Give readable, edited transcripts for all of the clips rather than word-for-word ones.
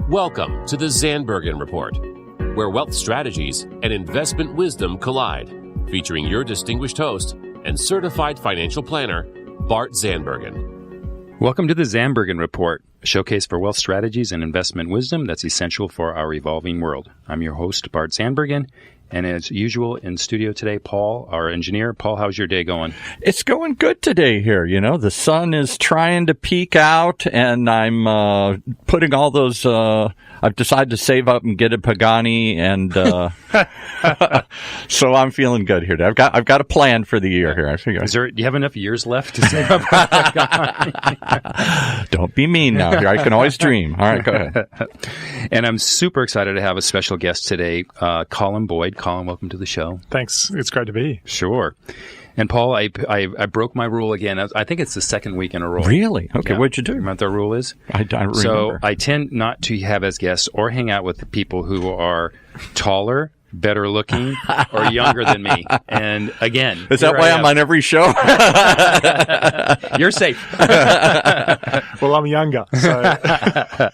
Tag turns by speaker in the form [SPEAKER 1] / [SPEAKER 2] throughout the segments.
[SPEAKER 1] Welcome to the Zandbergen Report, where wealth strategies and investment wisdom collide, featuring your distinguished host and certified financial planner, Bart Zandbergen.
[SPEAKER 2] Welcome to the Zandbergen Report, a showcase for wealth strategies and investment wisdom that's essential for our evolving world. I'm your host, Bart Zandbergen, and as usual in studio today, Paul, our engineer. Paul, how's your day going?
[SPEAKER 3] It's going good today here. You know, the sun is trying to peek out, and I'm putting all those. I've decided to save up and get a Pagani, and so I'm feeling good here. I've got a plan for the year here. I figure.
[SPEAKER 2] Do you have enough years left to save up?
[SPEAKER 3] Don't be mean now. Here, I can always dream. All right, go ahead.
[SPEAKER 2] And I'm super excited to have a special guest today, Colin Boyd. Colin, welcome to the show.
[SPEAKER 4] Thanks. It's great to be here.
[SPEAKER 2] Sure. And Paul, I broke my rule again. I think it's the second week in a row.
[SPEAKER 3] Really? Okay.
[SPEAKER 2] Yeah.
[SPEAKER 3] What'd you do?
[SPEAKER 2] Remember what the rule is?
[SPEAKER 3] I don't remember.
[SPEAKER 2] So I tend not to have as guests or hang out with people who are taller, better looking, or younger than me. And again,
[SPEAKER 3] is that why I'm on every show?
[SPEAKER 2] You're safe.
[SPEAKER 4] Well, I'm younger. So.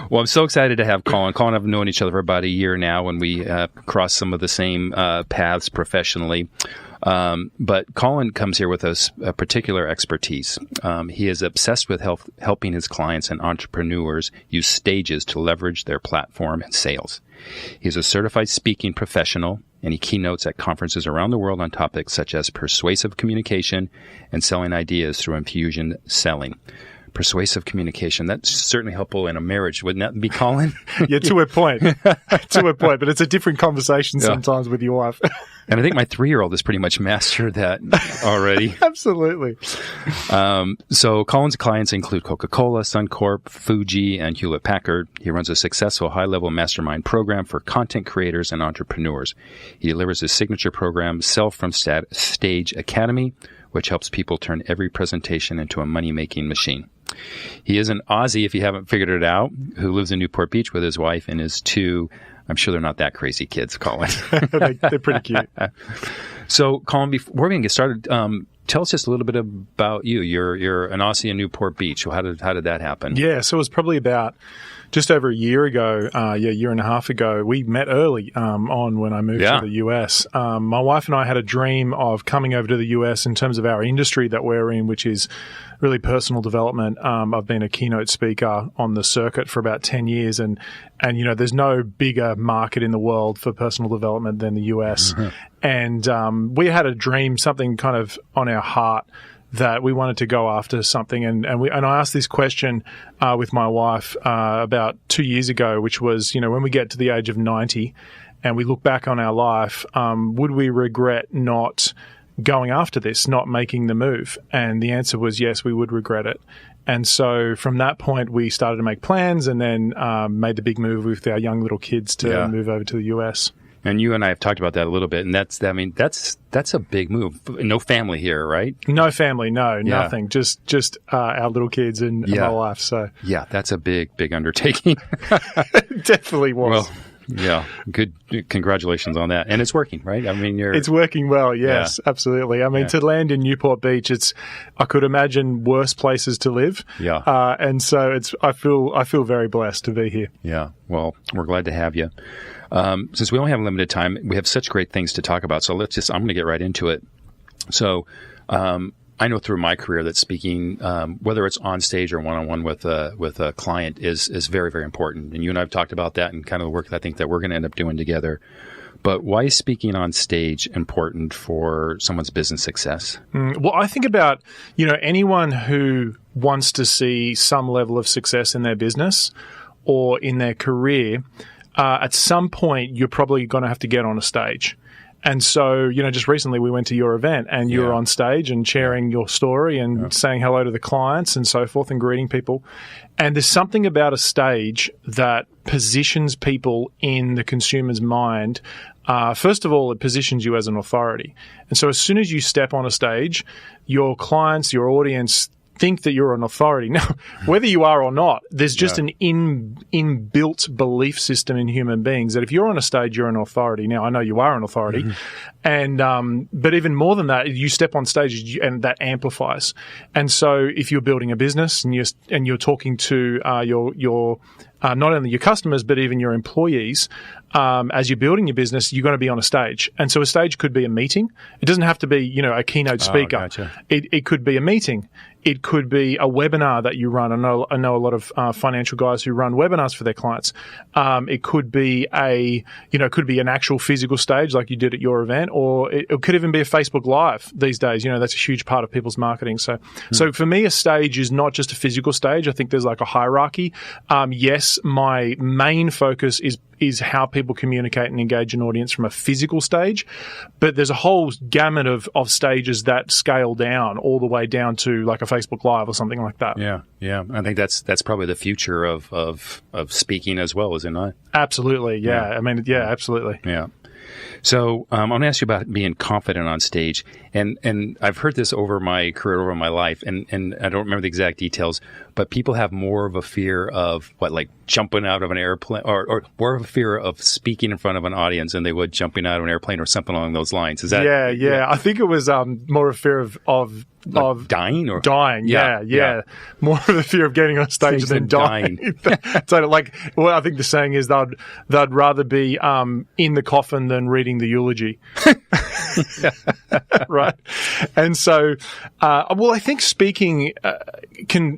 [SPEAKER 2] Well, I'm so excited to have Colin. Colin and I have known each other for about a year now, when we crossed some of the same paths professionally. But Colin comes here with a particular expertise. He is obsessed with helping his clients and entrepreneurs use stages to leverage their platform and sales. He's a certified speaking professional, and he keynotes at conferences around the world on topics such as persuasive communication and selling ideas through infusion selling. Persuasive communication, that's certainly helpful in a marriage, wouldn't that be, Colin?
[SPEAKER 4] Yeah, to a point. To a point, but it's a different conversation sometimes with your wife.
[SPEAKER 2] And I think my 3-year-old has pretty much mastered that already.
[SPEAKER 4] Absolutely.
[SPEAKER 2] So Colin's clients include Coca-Cola, Suncorp, Fuji, and Hewlett-Packard. He runs a successful high-level mastermind program for content creators and entrepreneurs. He delivers his signature program, Sell from Stage Academy, which helps people turn every presentation into a money-making machine. He is an Aussie, if you haven't figured it out, who lives in Newport Beach with his wife and his 2, I'm sure they're not that crazy kids, Colin.
[SPEAKER 4] They're pretty cute.
[SPEAKER 2] So, Colin, before we can get started, tell us just a little bit about you. You're an Aussie in Newport Beach. How did that happen?
[SPEAKER 4] Yeah, so it was probably about just over a year ago, year and a half ago. We met early on when I moved to the US. My wife and I had a dream of coming over to the US in terms of our industry that we're in, which is really personal development. I've been a keynote speaker on the circuit for about 10 years, and you know, there's no bigger market in the world for personal development than the US. Mm-hmm. And we had a dream, something kind of on our heart, that we wanted to go after something. And I asked this question with my wife about 2 years ago, which was, you know, when we get to the age of 90 and we look back on our life, would we regret not going after this, not making the move? And the answer was yes, we would regret it. And so from that point, we started to make plans, and then made the big move with our young little kids to move over to the US.
[SPEAKER 2] And you and I have talked about that a little bit, and that's a big move. No family here, right?
[SPEAKER 4] No family, nothing. Just our little kids and my wife. So
[SPEAKER 2] that's a big undertaking.
[SPEAKER 4] It definitely was.
[SPEAKER 2] Well, yeah, good. Congratulations on that, and it's working, right? I mean,
[SPEAKER 4] it's working well. Yes, absolutely. I mean, to land in Newport Beach, I could imagine worse places to live. Yeah, and so I feel very blessed to be here.
[SPEAKER 2] Yeah. Well, we're glad to have you. Since we only have limited time, we have such great things to talk about. So I'm going to get right into it. So, I know through my career that speaking, whether it's on stage or one-on-one with a client is very, very important. And you and I have talked about that and kind of the work that I think that we're going to end up doing together. But why is speaking on stage important for someone's business success?
[SPEAKER 4] Well, I think about, you know, anyone who wants to see some level of success in their business or in their career, at some point, you're probably going to have to get on a stage. And so, you know, just recently we went to your event and you were on stage and sharing your story and saying hello to the clients and so forth and greeting people. And there's something about a stage that positions people in the consumer's mind. First of all, it positions you as an authority. And so as soon as you step on a stage, your clients, your audience think that you're an authority. Now, whether you are or not, there's just an inbuilt belief system in human beings that if you're on a stage, you're an authority. Now, I know you are an authority, and but even more than that, you step on stage and that amplifies. And so, if you're building a business and you're talking to your not only your customers but even your employees, as you're building your business, you're going to be on a stage. And so a stage could be a meeting. It doesn't have to be, a keynote speaker.
[SPEAKER 2] Gotcha.
[SPEAKER 4] It could be a meeting. It could be a webinar that you run. I know a lot of financial guys who run webinars for their clients. It could be an actual physical stage like you did at your event, or it could even be a Facebook Live these days. That's a huge part of people's marketing. So for me, a stage is not just a physical stage. I think there's like a hierarchy. Yes, my main focus is how people communicate and engage an audience from a physical stage, but there's a whole gamut of stages that scale down all the way down to like a Facebook Live or something like that.
[SPEAKER 2] Yeah. I think that's probably the future of speaking as well, isn't it?
[SPEAKER 4] Absolutely. Yeah. I mean, absolutely.
[SPEAKER 2] Yeah. So I'm going to ask you about being confident on stage, and I've heard this over my career, over my life, and I don't remember the exact details, but people have more of a fear of like jumping out of an airplane, or more of a fear of speaking in front of an audience than they would jumping out of an airplane or something along those lines. Is that?
[SPEAKER 4] Yeah. I think it was more a fear of
[SPEAKER 2] dying or
[SPEAKER 4] dying. Yeah. More of a fear of getting on stage than dying. So I think the saying is they'd rather be in the coffin than reading the eulogy. Right. And so, I think speaking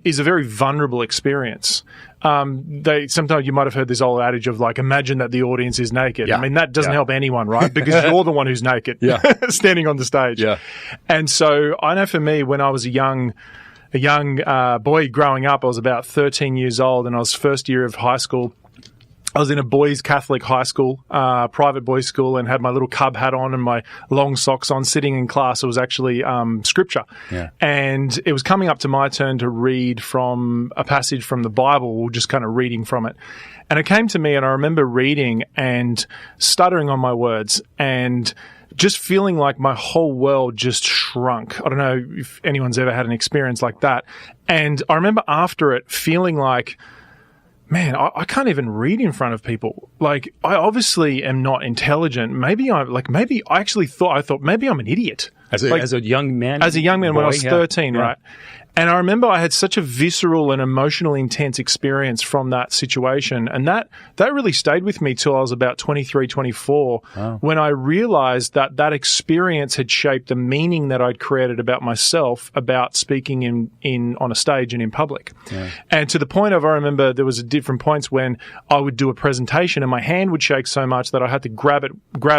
[SPEAKER 4] is a very vulnerable experience. Sometimes you might have heard this old adage of like, imagine that the audience is naked. I mean, that doesn't help anyone, right? Because you're the one who's naked, standing on the stage. Yeah. And so I know for me, when I was a young boy growing up, I was about 13 years old, and I was first year of high school. I was in a boys' Catholic high school, private boys' school, and had my little cub hat on and my long socks on, sitting in class. It was actually scripture. Yeah. And it was coming up to my turn to read from a passage from the Bible, just kind of reading from it. And it came to me, and I remember reading and stuttering on my words and just feeling like my whole world just shrunk. I don't know if anyone's ever had an experience like that. And I remember after it feeling like, man, I can't even read in front of people. Like, I obviously am not intelligent. Maybe I actually thought maybe I'm an idiot.
[SPEAKER 2] As a young man?
[SPEAKER 4] As a young man, when I was 13, right? And I remember I had such a visceral and emotionally intense experience from that situation. And that really stayed with me till I was about 23, 24, when I realized that experience had shaped the meaning that I'd created about myself, about speaking on a stage and in public. Yeah. And to the point of, I remember there was different points when I would do a presentation and my hand would shake so much that I had to grab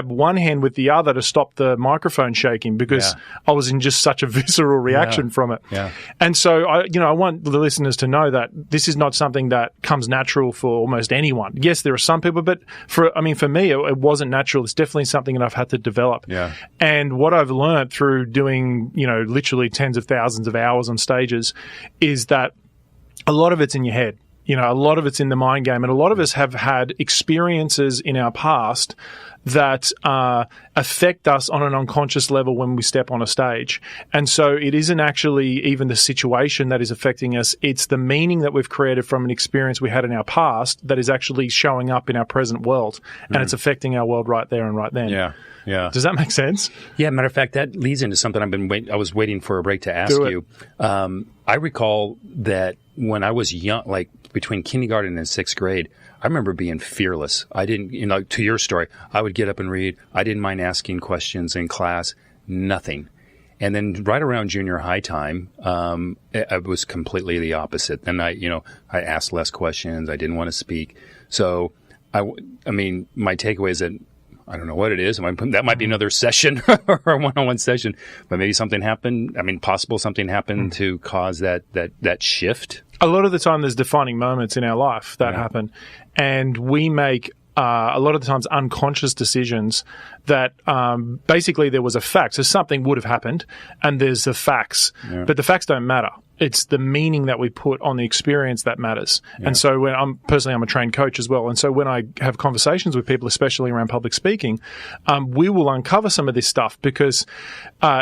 [SPEAKER 4] one hand with the other to stop the microphone shaking, because I was in just such a visceral reaction from it. Yeah. And so I want the listeners to know that this is not something that comes natural for almost anyone. Yes, there are some people, but for me, it wasn't natural. It's definitely something that I've had to develop. Yeah. And what I've learned through doing, literally tens of thousands of hours on stages is that a lot of it's in your head. A lot of it's in the mind game, and a lot of us have had experiences in our past that affect us on an unconscious level when we step on a stage. And so it isn't actually even the situation that is affecting us. It's the meaning that we've created from an experience we had in our past that is actually showing up in our present world, and it's affecting our world right there and right then. Yeah. Yeah. Does that make sense?
[SPEAKER 2] Yeah. Matter of fact, that leads into something I was waiting for a break to ask you. I recall that when I was young, like between kindergarten and sixth grade, I remember being fearless. I didn't, to your story, I would get up and read. I didn't mind asking questions in class, nothing. And then right around junior high time, it was completely the opposite. And I asked less questions. I didn't want to speak. So, my takeaway is that I don't know what it is. That might be another session or a one-on-one session, but maybe something happened. Something happened to cause that shift.
[SPEAKER 4] A lot of the time there's defining moments in our life that happen, and we make a lot of the times unconscious decisions that basically there was a fact. So something would have happened and there's the facts, but the facts don't matter. it's the meaning that we put on the experience that matters. Yeah. And so when I'm a trained coach as well. And so when I have conversations with people, especially around public speaking, we will uncover some of this stuff because,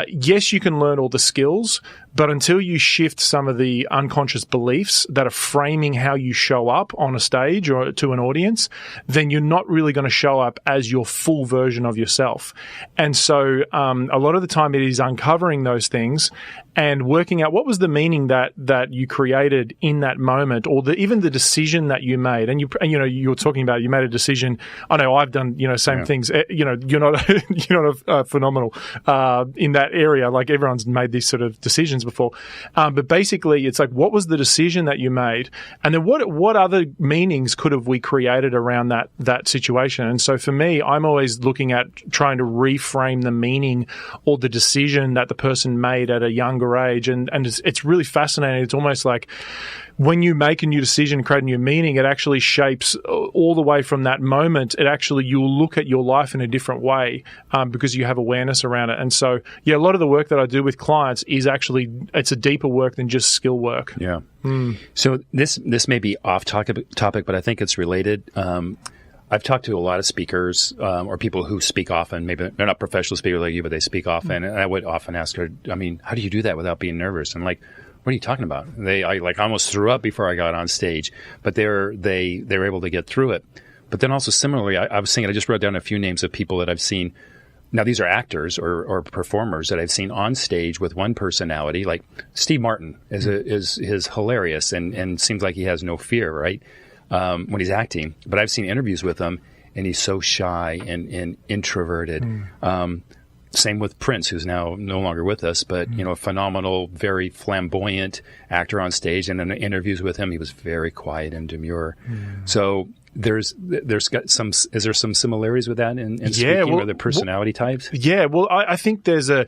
[SPEAKER 4] yes, you can learn all the skills, but until you shift some of the unconscious beliefs that are framing how you show up on a stage or to an audience, then you're not really going to show up as your full version of yourself. And so a lot of the time it is uncovering those things and working out what was the meaning that you created in that moment, or even the decision that you made. And you were talking about you made a decision. I know I've done same things. You're not phenomenal in that area. Like everyone's made these sort of decisions before, but basically it's like, what was the decision that you made, and then what other meanings could have we created around that situation? And so for me, I'm always looking at trying to reframe the meaning or the decision that the person made at a younger age, and it's really fascinating. It's almost like when you make a new decision, create a new meaning, it actually shapes all the way from that moment. You'll look at your life in a different way because you have awareness around it. And so, a lot of the work that I do with clients is actually, it's a deeper work than just skill work.
[SPEAKER 2] Yeah. So this may be off topic, but I think it's related. I've talked to a lot of speakers or people who speak often. Maybe they're not professional speakers like you, but they speak often. And I would often ask her, how do you do that without being nervous? And like, what are you talking about? I almost threw up before I got on stage, but they were able to get through it. But then also similarly, I was thinking, I just wrote down a few names of people that I've seen. Now, these are actors or performers that I've seen on stage with one personality. Like Steve Martin is hilarious and seems like he has no fear, right? When he's acting. But I've seen interviews with him, and he's so shy and introverted. Same with Prince, who's now no longer with us, but a phenomenal, very flamboyant actor on stage. And in the interviews with him, he was very quiet and demure. So there's got some. Is there some similarities with that in speaking, or the personality types? Yeah,
[SPEAKER 4] well, I think there's a.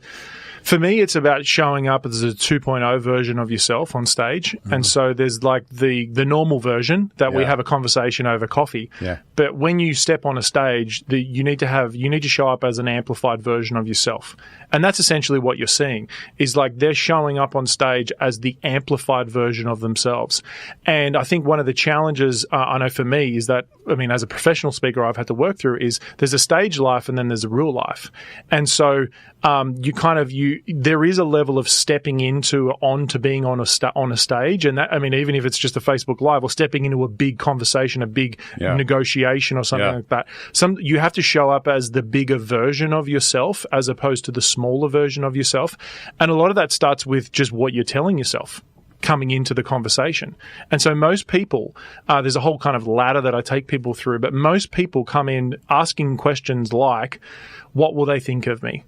[SPEAKER 4] For me, it's about showing up as a 2.0 version of yourself on stage. And so there's like the normal version that we have a conversation over coffee. Yeah. But when you step on a stage, you need to show up as an amplified version of yourself. And that's essentially what you're seeing, is like they're showing up on stage as the amplified version of themselves. And I think one of the challenges I know for me is that, as a professional speaker, I've had to work through is there's a stage life and then there's a real life. And so there is a level of stepping onto being on a stage, and that, even if it's just a Facebook Live or stepping into a big conversation, a big negotiation or something like that. You have to show up as the bigger version of yourself as opposed to the smaller version of yourself, and a lot of that starts with just what you're telling yourself coming into the conversation. And so most people, there's a whole kind of ladder that I take people through, but most people come in asking questions like, what will they think of me?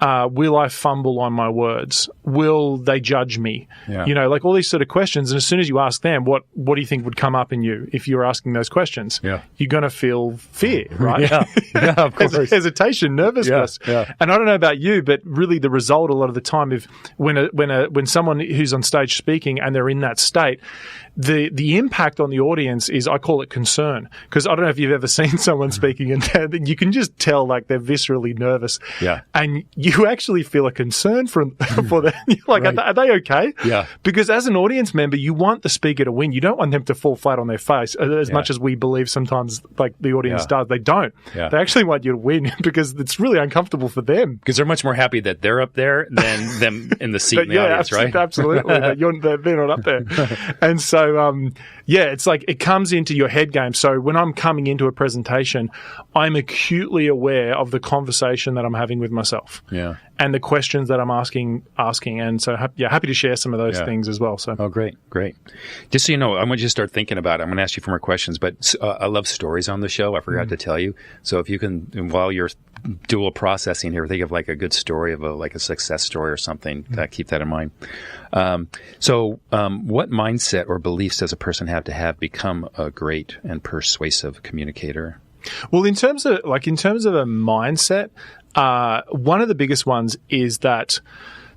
[SPEAKER 4] Will I fumble on my words? Will they judge me? Yeah. Like all these sort of questions. And as soon as you ask them, what do you think would come up in you if you're asking those questions? Yeah. You're going to feel fear, right?
[SPEAKER 2] Yeah, of course.
[SPEAKER 4] Hesitation, nervousness. Yeah. And I don't know about you, but really the result a lot of the time, when someone who's on stage speaking and they're in that state, the impact on the audience is, I call it concern, because I don't know if you've ever seen someone speaking and you can just tell like they're viscerally nervous. Yeah. And you actually feel a concern for them. You're like, right. Are they okay? Yeah. Because as an audience member, you want the speaker to win. You don't want them to fall flat on their face as much as we believe sometimes like the audience does. They don't. Yeah. They actually want you to win because it's really uncomfortable for them.
[SPEAKER 2] Because they're much more happy that they're up there than them in the seat in the audience, right?
[SPEAKER 4] Absolutely. They're not up there. And so, it's like it comes into your head game. So when I'm coming into a presentation, I'm acutely aware of the conversation that I'm having with myself. Yeah. And the questions that I'm asking. And so, happy to share some of those things as well. So.
[SPEAKER 2] Oh, great. Just so you know, I want you to start thinking about it. I'm going to ask you for more questions, but I love stories on the show. I forgot to tell you. So if you can, while you're dual processing here, think of like a good story of a success story or something. Keep that in mind. So what mindset or beliefs does a person have to become a great and persuasive communicator?
[SPEAKER 4] Well, in terms of a mindset, one of the biggest ones is that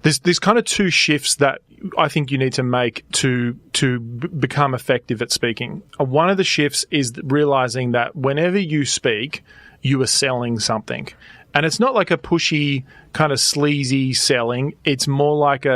[SPEAKER 4] there's kind of two shifts that I think you need to make to become effective at speaking. One of the shifts is realizing that whenever you speak, you are selling something. And it's not like a pushy, kind of sleazy selling. It's more like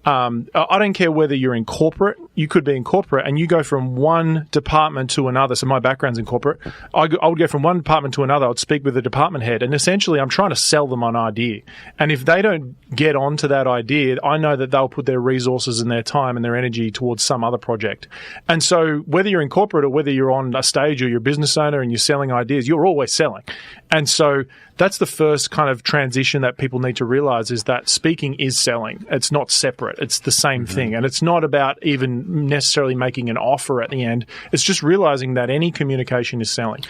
[SPEAKER 4] I don't care whether you're in corporate. You could be in corporate and you go from one department to another. So my background's in corporate. I would go from one department to another. I'd speak with the department head, and essentially I'm trying to sell them an idea. And if they don't get onto that idea, I know that they'll put their resources and their time and their energy towards some other project. And so whether you're in corporate or whether you're on a stage or you're a business owner and you're selling ideas, you're always selling. And so that's the first kind of transition that people need to realize, is that speaking is selling. It's not separate. It's the same thing. And it's not about even necessarily making an offer at the end. It's just realizing that any communication is selling.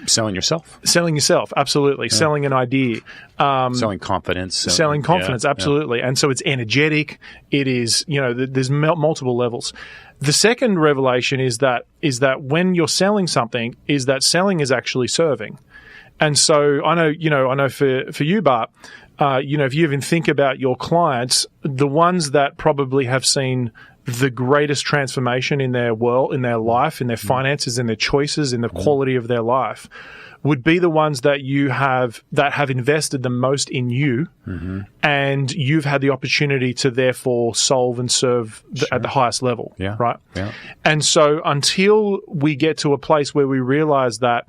[SPEAKER 2] Selling yourself.
[SPEAKER 4] Selling yourself, absolutely. Yeah. Selling an idea.
[SPEAKER 2] Selling confidence.
[SPEAKER 4] Selling confidence, absolutely. Yeah. And so it's energetic. It is, there's multiple levels. The second revelation is that when you're selling something, is that selling is actually serving. And so I know for you, Bart, if you even think about your clients, the ones that probably have seen the greatest transformation in their world, in their life, in their finances, in their choices, in the quality of their life, would be the ones that have invested the most in you, and you've had the opportunity to therefore solve and serve at the highest level, right? Yeah. And so until we get to a place where we realize that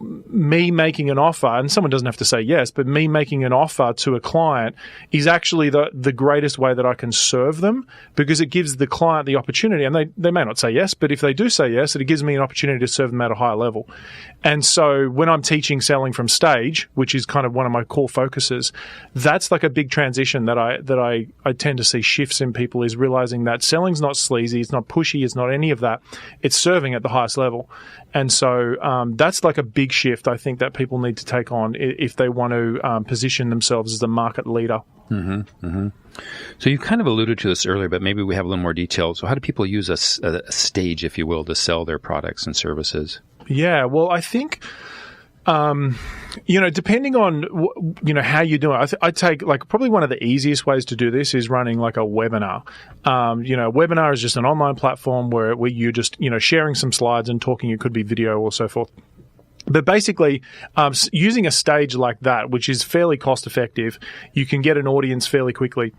[SPEAKER 4] me making an offer, and someone doesn't have to say yes, but me making an offer to a client is actually the greatest way that I can serve them, because it gives the client the opportunity, and they may not say yes, but if they do say yes, it gives me an opportunity to serve them at a higher level. And so when I'm teaching selling from stage, which is kind of one of my core focuses, that's like a big transition that I tend to see shifts in people, is realizing that selling's not sleazy, it's not pushy, it's not any of that. It's serving at the highest level. And so that's like a big shift, I think, that people need to take on if they want to position themselves as a market leader.
[SPEAKER 2] So you kind of alluded to this earlier, but maybe we have a little more detail. So how do people use a stage, if you will, to sell their products and services? Yeah,
[SPEAKER 4] well, I think, depending on, how you're doing it, I take, like, probably one of the easiest ways to do this is running like a webinar. A webinar is just an online platform where you're just, sharing some slides and talking. It could be video or so forth. But basically, using a stage like that, which is fairly cost effective, you can get an audience fairly quickly.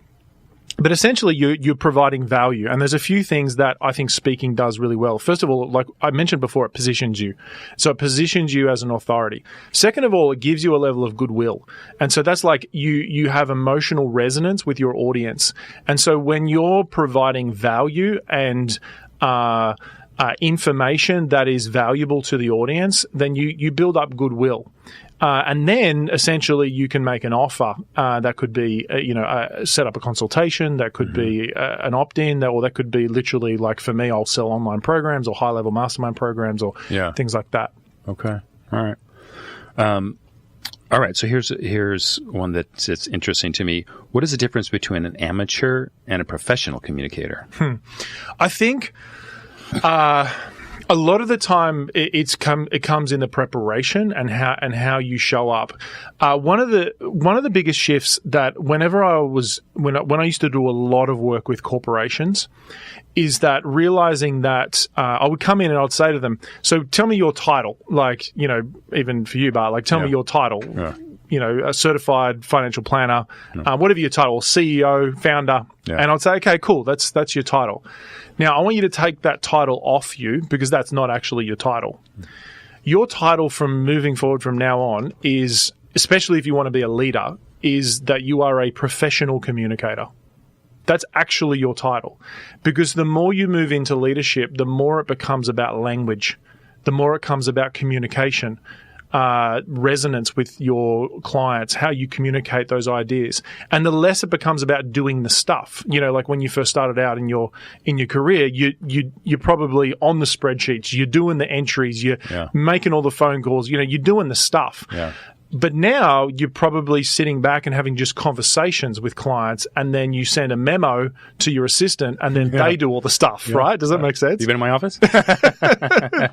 [SPEAKER 4] But essentially, you're providing value. And there's a few things that I think speaking does really well. First of all, like I mentioned before, it positions you. So it positions you as an authority. Second of all, it gives you a level of goodwill. And so that's like you have emotional resonance with your audience. And so when you're providing value and information that is valuable to the audience, then you build up goodwill. And then essentially you can make an offer that could be, set up a consultation, that could be an opt-in, or that could be literally, like for me, I'll sell online programs or high-level mastermind programs or things like that.
[SPEAKER 2] Okay. All right. All right. So here's one that's interesting to me. What is the difference between an amateur and a professional communicator?
[SPEAKER 4] I think a lot of the time it comes in the preparation and how you show up. One of the biggest shifts that when I used to do a lot of work with corporations is that realizing that I would come in and I'd say to them, so tell me your title, like, even for you, Bart, like tell me your title. Yeah. A certified financial planner, whatever your title, CEO, founder. Yeah. And I'd say, okay, cool, that's your title. Now, I want you to take that title off you, because that's not actually your title. Your title from moving forward from now on is, especially if you want to be a leader, is that you are a professional communicator. That's actually your title. Because the more you move into leadership, the more it becomes about language, the more it comes about communication. Resonance with your clients, how you communicate those ideas, and the less it becomes about doing the stuff. Like when you first started out in your career, you're probably on the spreadsheets, you're doing the entries, you're making all the phone calls, you're doing the stuff. Yeah. But now you're probably sitting back and having just conversations with clients, and then you send a memo to your assistant, and then they do all the stuff, right? Does that make sense?
[SPEAKER 2] You been in my office?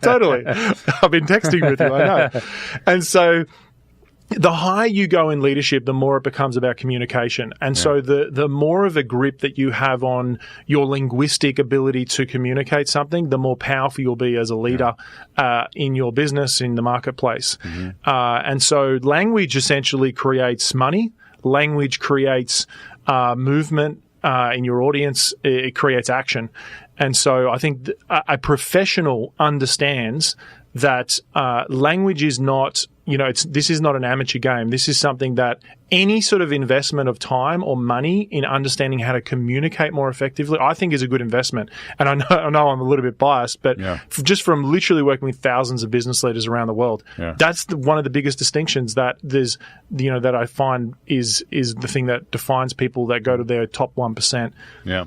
[SPEAKER 4] Totally. I've been texting with you, I know. And so the higher you go in leadership, the more it becomes about communication. And so the more of a grip that you have on your linguistic ability to communicate something, the more powerful you'll be as a leader in your business, in the marketplace. And so language essentially creates money. Language creates movement in your audience, it creates action. And so I think a professional understands that language is not, this is not an amateur game. This is something that any sort of investment of time or money in understanding how to communicate more effectively, I think is a good investment. And I know I'm a little bit biased, but just from literally working with thousands of business leaders around the world, that's one of the biggest distinctions that there's, that I find is the thing that defines people that go to their top 1%.
[SPEAKER 2] Yeah.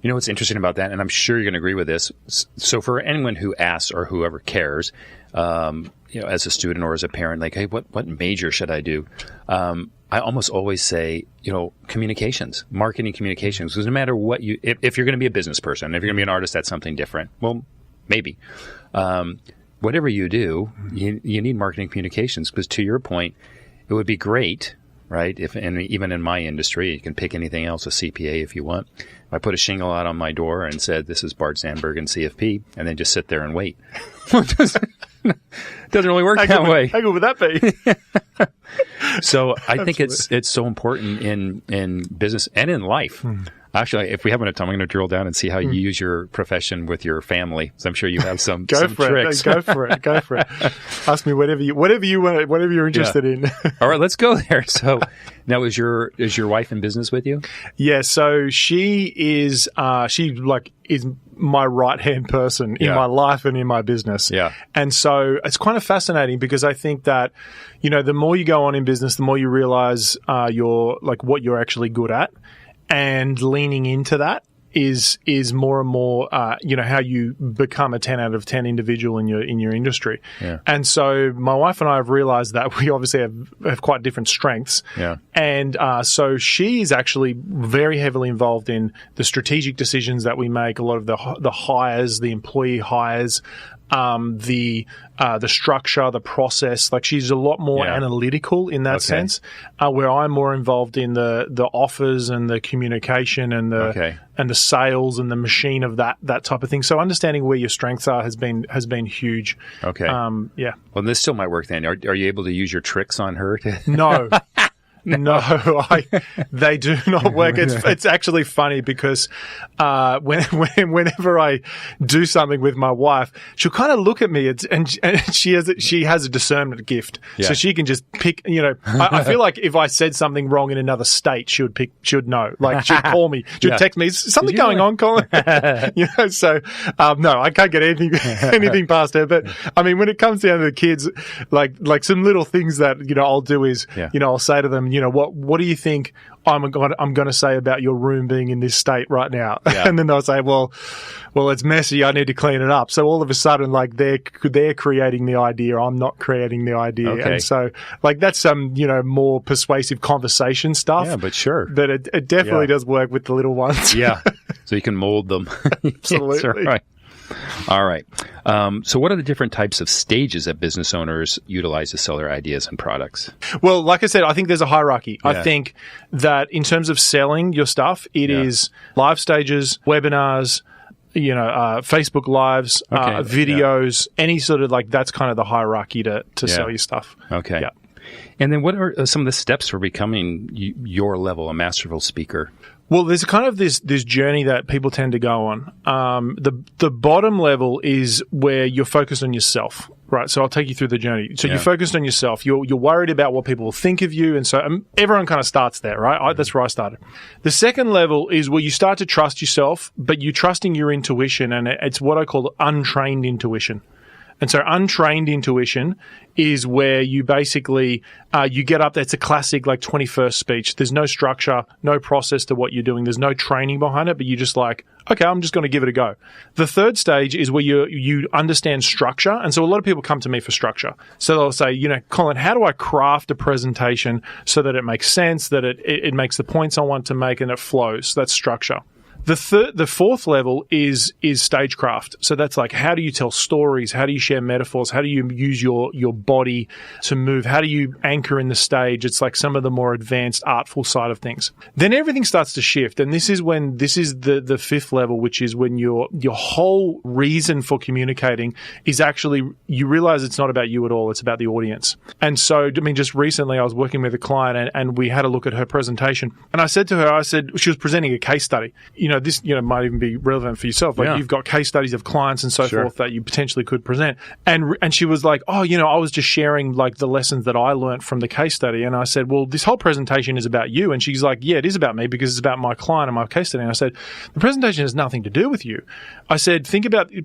[SPEAKER 2] You know what's interesting about that, and I'm sure you're going to agree with this. So for anyone who asks or whoever cares, as a student or as a parent, like, hey, what major should I do? I almost always say, communications, marketing communications, because no matter what if you're going to be a business person, if you're going to be an artist, that's something different. Well, maybe. Whatever you do, you need marketing communications, because to your point, it would be great, right? And even in my industry, you can pick anything else, a CPA if you want. If I put a shingle out on my door and said, this is Bart Zandbergen, CFP, and then just sit there and wait. Doesn't really work that way.
[SPEAKER 4] How good would that be?
[SPEAKER 2] So I think it's so important in business and in life. Actually, if we have enough time, I'm going to drill down and see how you use your profession with your family. So I'm sure you have some tricks.
[SPEAKER 4] Go for it. Ask me whatever you want, whatever you're interested in.
[SPEAKER 2] All right, let's go there. So now, is your wife in business with you?
[SPEAKER 4] Yeah. So she is my right-hand person in my life and in my business.
[SPEAKER 2] Yeah.
[SPEAKER 4] And so it's kind of fascinating, because I think that, the more you go on in business, the more you realize what you're actually good at. And leaning into that is more and more, how you become a 10 out of 10 individual in your industry.
[SPEAKER 2] Yeah.
[SPEAKER 4] And so my wife and I have realized that we obviously have quite different strengths.
[SPEAKER 2] Yeah. And
[SPEAKER 4] so she is actually very heavily involved in the strategic decisions that we make, a lot of the hires, the employee hires, the structure, the process. Like, she's a lot more analytical in that sense, where I'm more involved in the offers and the communication and the sales and the machine of that type of thing. So understanding where your strengths are has been huge.
[SPEAKER 2] Okay.
[SPEAKER 4] Yeah.
[SPEAKER 2] Well, this still might work then. Are you able to use your tricks on her?
[SPEAKER 4] No. No, they do not work. It's actually funny, because whenever I do something with my wife, she'll kind of look at me and she has a discernment gift, so she can just pick. I feel like if I said something wrong in another state, she would know. Like, she'd call me, she'd text me, is something going on, Colin? So no, I can't get anything past her. But I mean, when it comes down to the kids, like some little things that I'll do is I'll say to them, what do you think I'm going to say about your room being in this state right now? Yeah. And then they'll say, well, it's messy. I need to clean it up. So all of a sudden, like, they're creating the idea. I'm not creating the idea.
[SPEAKER 2] Okay.
[SPEAKER 4] And so, like, that's some, more persuasive conversation stuff.
[SPEAKER 2] Yeah, but sure.
[SPEAKER 4] But it definitely does work with the little ones.
[SPEAKER 2] Yeah. So you can mold them.
[SPEAKER 4] Absolutely.
[SPEAKER 2] Right. All right. So what are the different types of stages that business owners utilize to sell their ideas and products?
[SPEAKER 4] Well, like I said, I think there's a hierarchy. Yeah. I think that in terms of selling your stuff, it is live stages, webinars, Facebook Lives, videos, any sort of, like, that's kind of the hierarchy to sell your stuff.
[SPEAKER 2] Okay.
[SPEAKER 4] Yeah.
[SPEAKER 2] And then what are some of the steps for becoming your level, a masterful speaker?
[SPEAKER 4] Well, there's kind of this journey that people tend to go on. The bottom level is where you're focused on yourself, right? So I'll take you through the journey. So you're focused on yourself. You're worried about what people will think of you, and so everyone kind of starts there, right? That's where I started. The second level is where you start to trust yourself, but you're trusting your intuition, and it's what I call untrained intuition. And so untrained intuition is where you basically, you get up there. It's a classic, like, 21st speech. There's no structure, no process to what you're doing. There's no training behind it, but you're just like, okay, I'm just going to give it a go. The third stage is where you understand structure. And so a lot of people come to me for structure. So they'll say, Colin, how do I craft a presentation so that it makes sense, that it makes the points I want to make, and it flows? That's structure. The fourth level is stagecraft. So that's like, how do you tell stories? How do you share metaphors? How do you use your body to move? How do you anchor in the stage? It's like some of the more advanced artful side of things. Then everything starts to shift. And this is the fifth level, which is when your whole reason for communicating is actually, you realize it's not about you at all. It's about the audience. And so, I mean, just recently I was working with a client and we had a look at her presentation. And I said to her, she was presenting a case study. This, might even be relevant for yourself. Like, you've got case studies of clients and so forth that you potentially could present. And she was like, I was just sharing like the lessons that I learned from the case study. And I said, well, this whole presentation is about you. And she's like, yeah, it is about me because it's about my client and my case study. And I said, the presentation has nothing to do with you. I said,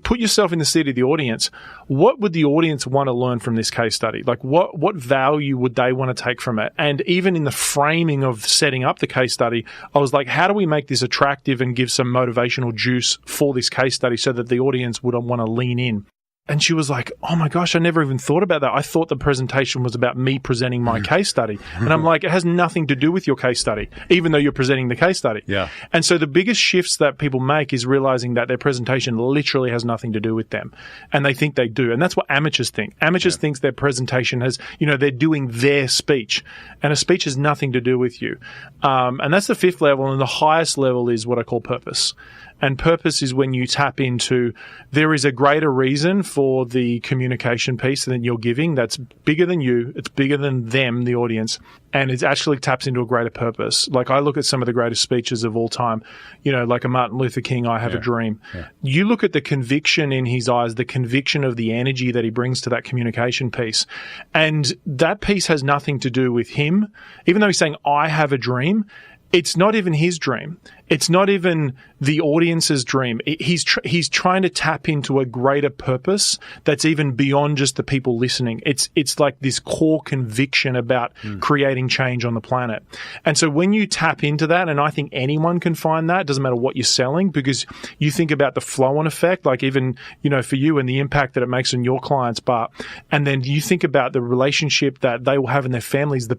[SPEAKER 4] put yourself in the seat of the audience. What would the audience want to learn from this case study? Like, what value would they want to take from it? And even in the framing of setting up the case study, I was like, how do we make this attractive and give some motivational juice for this case study so that the audience would want to lean in? And she was like, oh my gosh, I never even thought about that. I thought the presentation was about me presenting my case study. And I'm like, it has nothing to do with your case study, even though you're presenting the case study.
[SPEAKER 2] Yeah.
[SPEAKER 4] And so the biggest shifts that people make is realizing that their presentation literally has nothing to do with them. And they think they do. And that's what amateurs think. Amateurs think their presentation has, they're doing their speech. And a speech has nothing to do with you. And that's the fifth level. And the highest level is what I call purpose. And purpose is when you tap into, there is a greater reason for the communication piece that you're giving that's bigger than you, it's bigger than them, the audience, and it actually taps into a greater purpose. Like, I look at some of the greatest speeches of all time, like a Martin Luther King, I Have a Dream. Yeah. You look at the conviction in his eyes, the conviction of the energy that he brings to that communication piece. And that piece has nothing to do with him. Even though he's saying, I have a dream, it's not even his dream. It's not even the audience's dream. He's trying to tap into a greater purpose that's even beyond just the people listening. It's like this core conviction about creating change on the planet. And so when you tap into that, and I think anyone can find that, doesn't matter what you're selling, because you think about the flow-on effect, like even, for you and the impact that it makes on your clients, Bart, and then you think about the relationship that they will have in their families, the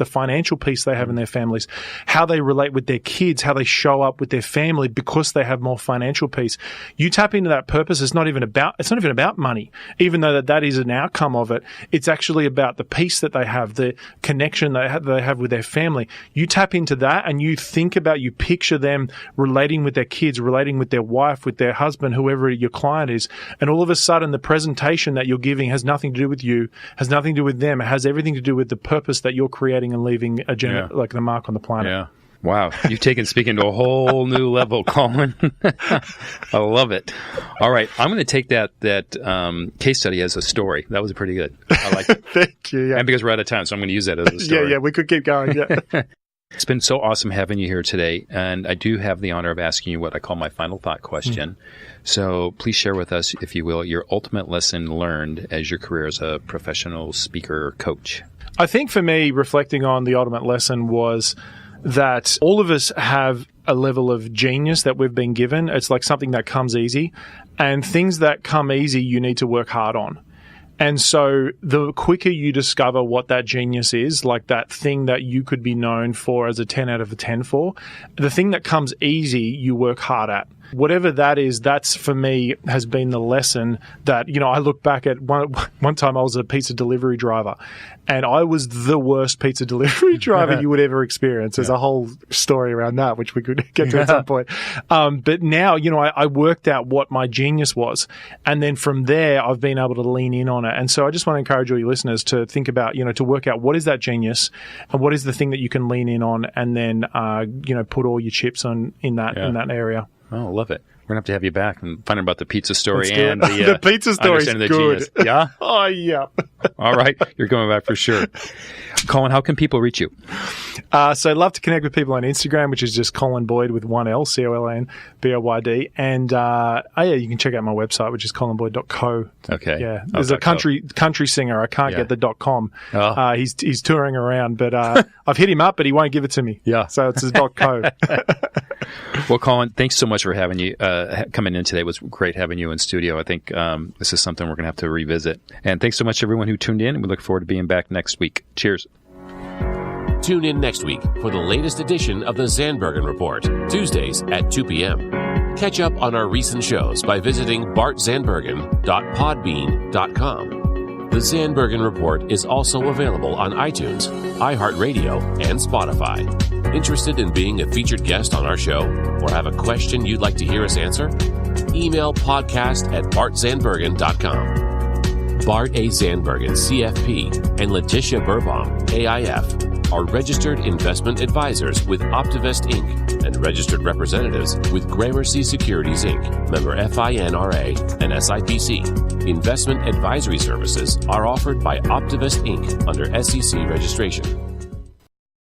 [SPEAKER 4] financial peace they have in their families, how they relate with their kids, how they show up with their family because they have more financial peace. You tap into that purpose. It's not even about money, even though that is an outcome of it. It's actually about the peace that they have, the connection they have with their family. You tap into that and you picture them relating with their kids, relating with their wife, with their husband, whoever your client is. And all of a sudden, the presentation that you're giving has nothing to do with you, has nothing to do with them. It has everything to do with the purpose that you're creating and leaving like the mark on the planet.
[SPEAKER 2] Yeah. Wow. You've taken speaking to a whole new level, Colin. I love it. All right. I'm going to take that case study as a story. That was pretty good. I like it.
[SPEAKER 4] Thank you. Yeah.
[SPEAKER 2] And because we're out of time, so I'm going to use that as a story.
[SPEAKER 4] Yeah, we could keep going. Yeah.
[SPEAKER 2] It's been so awesome having you here today. And I do have the honor of asking you what I call my final thought question. So please share with us, if you will, your ultimate lesson learned as your career as a professional speaker or coach.
[SPEAKER 4] I think for me, reflecting on the ultimate lesson was that all of us have a level of genius that we've been given. It's like something that comes easy, and things that come easy, you need to work hard on. And so the quicker you discover what that genius is, like that thing that you could be known for as a 10 out of a 10 for, the thing that comes easy, you work hard at. Whatever that is, that's for me has been the lesson that, I look back at one time I was a pizza delivery driver and I was the worst pizza delivery driver you would ever experience. There's a whole story around that, which we could get to at some point. But now, I worked out what my genius was. And then from there, I've been able to lean in on it. And so I just want to encourage all your listeners to think about, to work out what is that genius and what is the thing that you can lean in on and then, put all your chips in that area.
[SPEAKER 2] Oh, love it. We're going to have you back and find out about the pizza story and
[SPEAKER 4] the pizza story is good.
[SPEAKER 2] Genius. Yeah?
[SPEAKER 4] Oh, yeah.
[SPEAKER 2] All right. You're coming back for sure. Colin, how can people reach you?
[SPEAKER 4] So I'd love to connect with people on Instagram, which is just Colin Boyd with one L, ColinBoyd. And you can check out my website, which is colinboyd.co.
[SPEAKER 2] Okay.
[SPEAKER 4] Yeah. There's a country singer. I can't get the .com.
[SPEAKER 2] Oh.
[SPEAKER 4] He's touring around, but I've hit him up, but he won't give it to me.
[SPEAKER 2] Yeah.
[SPEAKER 4] So it's his .co.
[SPEAKER 2] Well, Colin, thanks so much for having you coming in today. It was great having you in studio. I think this is something we're going to have to revisit. And thanks so much to everyone who tuned in. We look forward to being back next week. Cheers.
[SPEAKER 1] Tune in next week for the latest edition of the Zandbergen Report, Tuesdays at 2 p.m. Catch up on our recent shows by visiting bartzandbergen.podbean.com. The Zandbergen Report is also available on iTunes, iHeartRadio, and Spotify. Interested in being a featured guest on our show or have a question you'd like to hear us answer? Email podcast@bartzandbergen.com. Bart A. Zandbergen, CFP, and Letitia Burbaum, AIF, are registered investment advisors with Optivest Inc. and registered representatives with Gramercy Securities Inc., member FINRA and SIPC. Investment advisory services are offered by Optivest Inc. under SEC registration.